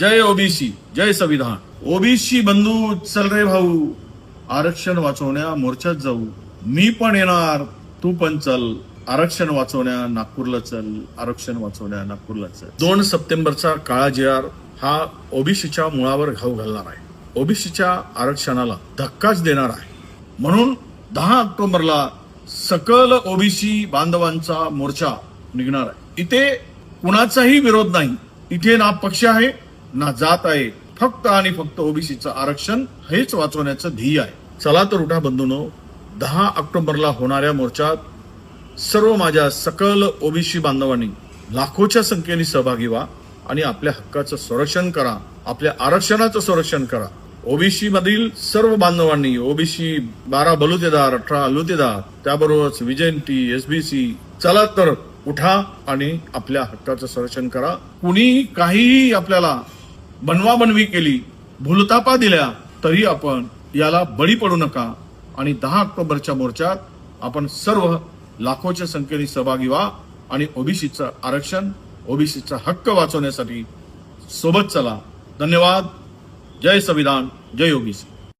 जय OBC, जय संविधान. OBC बंधू चल रे भाऊ, आरक्षण वाचवण्या मोर्चात जाऊ. मी पण येणार, तू पण चल. आरक्षण वाचवण्या नागपूरला चल, आरक्षण वाचवण्या नागपूरला चल. 2 सप्टेंबरचा काळा JR हा ओबीसीच्या मुळावर घाव घालणार आहे. ओबीसीच्या आरक्षणाला धक्काच देणार आहे. म्हणून 10 ऑक्टोबरला सकल ओबीसी बांधवांचा मोर्चा निघणार आहे. इथे कुणाचाही विरोध नाही. इथे ना पक्ष आहे ना जात आहे. फक्त आणि फक्त ओबीसीचं आरक्षण हेच वाचवण्याचं ध्येय आहे. चला तर उठा बंधूंनो, 10 ऑक्टोबरला होणाऱ्या मोर्चात सर्व माझ्या सकल ओबीसी बांधवांनी लाखोच्या संख्येने सहभागी व्हा आणि आपल्या हक्काचं संरक्षण करा, आपल्या आरक्षणाचं संरक्षण करा. ओबीसी मधील सर्व बांधवांनी, ओबीसी 12 बलुतेदार, 18 अलुतेदार, त्याबरोबरच विजयंती, SBC, चला तर उठा आणि आपल्या हक्काचं संरक्षण करा. कुणी काहीही आपल्याला बनवाबनवी केली, भूलतापा दिल्या, तरी आपण याला बळी पडू नका आणि 10 ऑक्टोबरच्या मोर्चात आपण सर्व लाखोच्या संख्येने सहभागी व्हा आणि ओबीसीचं आरक्षण, ओबीसीचा हक्क वाचवण्यासाठी सोबत चला. धन्यवाद. जय संविधान, जय ओबीसी.